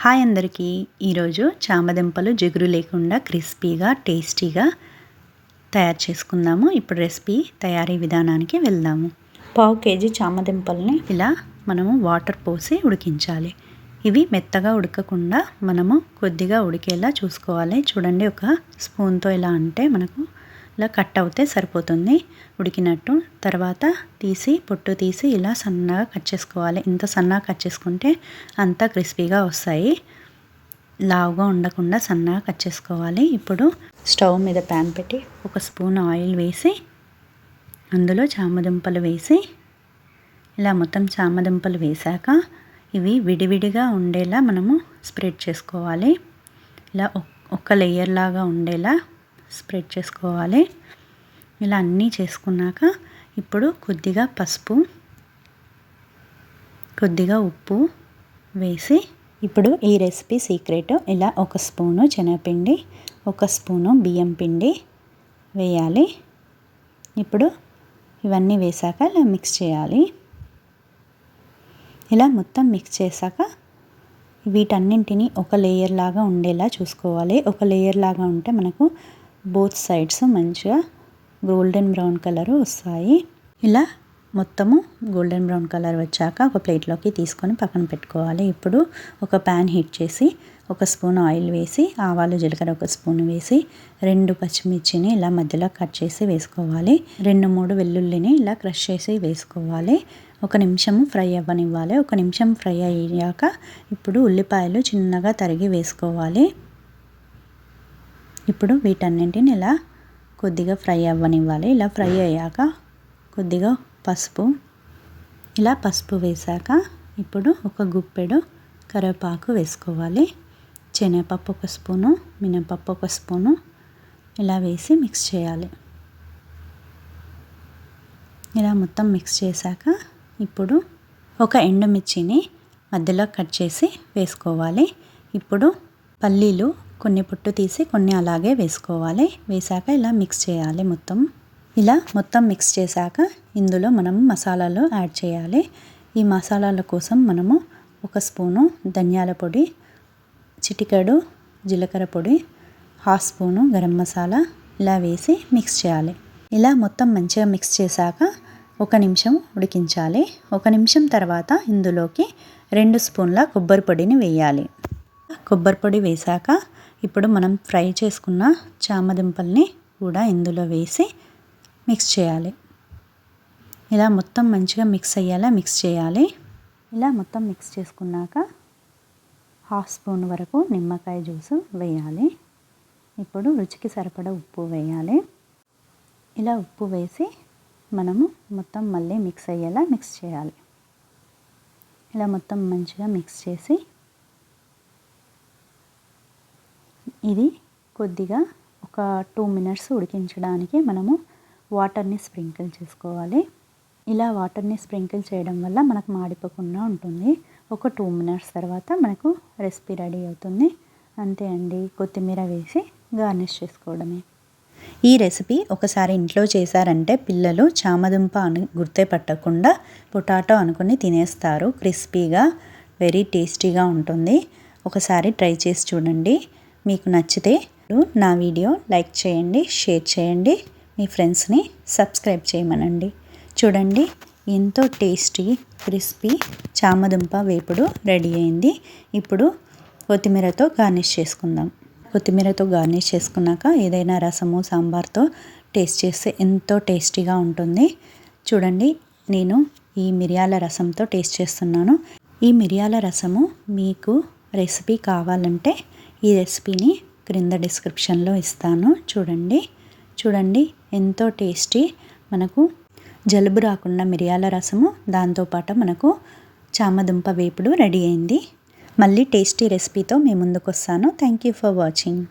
Hi అందరికీ. ఈరోజు చామదుంపలు జిగురు లేకుండా క్రిస్పీగా టేస్టీగా తయారు చేసుకుందాము. ఇప్పుడు రెసిపీ తయారీ విధానానికి వెళ్దాము. 1/2 కేజీ చామదుంపల్ని ఇలా మనము వాటర్ పోసి ఉడికించాలి. ఇవి మెత్తగా ఉడకకుండా మనము కొద్దిగా ఉడికేలా చూసుకోవాలి. చూడండి, ఒక స్పూన్తో ఇలా అంటే మనకు ఇలా కట్ అవుతే సరిపోతుంది ఉడికినట్టు. తర్వాత పొట్టు తీసి ఇలా సన్నగా కట్ చేసుకోవాలి. ఇంత సన్నగా కట్ చేసుకుంటే అంతా క్రిస్పీగా వస్తాయి. లావుగా ఉండకుండా సన్నగా కట్ చేసుకోవాలి. ఇప్పుడు స్టవ్ మీద ప్యాన్ పెట్టి 1 స్పూన్ ఆయిల్ వేసి అందులో చామదుంపలు వేసి ఇలా మొత్తం చామదుంపలు వేశాక ఇవి విడివిడిగా ఉండేలా మనము స్ప్రెడ్ చేసుకోవాలి. ఇలా ఒక లేయర్ లాగా ఉండేలా స్ప్రెడ్ చేసుకోవాలి. ఇలా అన్నీ చేసుకున్నాక ఇప్పుడు కొద్దిగా పసుపు, కొద్దిగా ఉప్పు వేసి, ఇప్పుడు ఈ రెసిపీ సీక్రెట్, ఇలా 1 స్పూను శనగపిండి, 1 స్పూను బియ్యం పిండి వేయాలి. ఇప్పుడు ఇవన్నీ వేసాక ఇలా మిక్స్ చేయాలి. ఇలా మొత్తం మిక్స్ చేశాక వీటన్నింటినీ ఒక లేయర్ లాగా ఉండేలా చూసుకోవాలి. ఒక లేయర్ లాగా ఉంటే మనకు బోత్ సైడ్స్ మంచిగా గోల్డెన్ బ్రౌన్ కలర్ వస్తాయి. ఇలా మొత్తము గోల్డెన్ బ్రౌన్ కలర్ వచ్చాక ఒక ప్లేట్లోకి తీసుకొని పక్కన పెట్టుకోవాలి. ఇప్పుడు ఒక ప్యాన్ హీట్ చేసి 1 స్పూన్ ఆయిల్ వేసి, ఆవాలు జీలకర్ర 1 స్పూన్ వేసి, 2 పచ్చిమిర్చిని ఇలా మధ్యలో కట్ చేసి వేసుకోవాలి. 2-3 వెల్లుల్లిని ఇలా క్రష్ చేసి వేసుకోవాలి. 1 నిమిషం ఫ్రై అవ్వనివ్వాలి. 1 నిమిషం ఫ్రై అయ్యాక ఇప్పుడు ఉల్లిపాయలు చిన్నగా తరిగి వేసుకోవాలి. ఇప్పుడు వీటన్నింటిని ఇలా కొద్దిగా ఫ్రై అవ్వనివ్వాలి. ఇలా ఫ్రై అయ్యాక కొద్దిగా పసుపు, ఇలా పసుపు వేశాక ఇప్పుడు ఒక గుప్పెడు కరివేపాకు వేసుకోవాలి. శనగపప్పు 1 స్పూను, మినపప్పు 1 స్పూను ఇలా వేసి మిక్స్ చేయాలి. ఇలా మొత్తం మిక్స్ చేశాక ఇప్పుడు ఒక ఎండుమిర్చిని మధ్యలో కట్ చేసి వేసుకోవాలి. ఇప్పుడు పల్లీలు కొన్ని పొట్టు తీసి కొన్ని అలాగే వేసుకోవాలి. వేశాక ఇలా మిక్స్ చేయాలి. ఇలా మొత్తం మిక్స్ చేశాక ఇందులో మనం మసాలాలు యాడ్ చేయాలి. ఈ మసాలాల కోసం మనము 1 స్పూను ధనియాల పొడి, చిటికెడు జీలకర్ర పొడి, 1/2 స్పూను గరం మసాలా ఇలా వేసి మిక్స్ చేయాలి. ఇలా మొత్తం మంచిగా మిక్స్ చేశాక 1 నిమిషం ఉడికించాలి. 1 నిమిషం తర్వాత ఇందులోకి 2 స్పూన్ల కొబ్బరి పొడిని వేయాలి. కొబ్బరి పొడి వేశాక ఇప్పుడు మనం ఫ్రై చేసుకున్న చామదుంపల్ని కూడా ఇందులో వేసి మిక్స్ చేయాలి. ఇలా మొత్తం మంచిగా మిక్స్ అయ్యేలా మిక్స్ చేయాలి. ఇలా మొత్తం మిక్స్ చేసుకున్నాక 1/2 స్పూన్ వరకు నిమ్మకాయ జ్యూస్ వేయాలి. ఇప్పుడు రుచికి సరిపడా ఉప్పు వేయాలి. ఇలా ఉప్పు వేసి మనము మొత్తం మళ్ళీ మిక్స్ అయ్యేలా మిక్స్ చేయాలి. ఇలా మొత్తం మంచిగా మిక్స్ చేసి ఇది కొద్దిగా ఒక 2 మినిట్స్ ఉడికించడానికి మనము వాటర్ని స్ప్రింకిల్ చేసుకోవాలి. ఇలా వాటర్ని స్ప్రింకిల్ చేయడం వల్ల మనకు మాడిపోకుండా ఉంటుంది. ఒక 2 మినిట్స్ తర్వాత మనకు రెసిపీ రెడీ అవుతుంది. అంతే అండి, కొత్తిమీర వేసి గార్నిష్ చేసుకోవడమే. ఈ రెసిపీ ఒకసారి ఇంట్లో చేశారంటే పిల్లలు చామదుంప అని గుర్తే పట్టకుండా పొటాటో అనుకుని తినేస్తారు. క్రిస్పీగా వెరీ టేస్టీగా ఉంటుంది. ఒకసారి ట్రై చేసి చూడండి. మీకు నచ్చితే నా వీడియో లైక్ చేయండి, షేర్ చేయండి, మీ ఫ్రెండ్స్ని సబ్స్క్రైబ్ చేయమనండి. చూడండి, ఎంతో టేస్టీ క్రిస్పీ చామదుంప వేపుడు రెడీ అయింది. ఇప్పుడు కొత్తిమీరతో గార్నిష్ చేసుకుందాం. కొత్తిమీరతో గార్నిష్ చేసుకున్నాక ఏదైనా రసము, సాంబార్తో టేస్ట్ చేస్తే ఎంతో టేస్టీగా ఉంటుంది. చూడండి, నేను ఈ మిరియాల రసంతో టేస్ట్ చేస్తున్నాను. ఈ మిరియాల రసము మీకు రెసిపీ కావాలంటే ఈ రెసిపీని క్రింద డిస్క్రిప్షన్లో ఇస్తాను. చూడండి ఎంతో టేస్టీ, మనకు జలుబు రాకుండా మిరియాల రసము, దాంతోపాటు మనకు చామదుంప వేపుడు రెడీ అయింది. మళ్ళీ టేస్టీ రెసిపీతో మీ ముందుకు వస్తాను. Thank you for watching.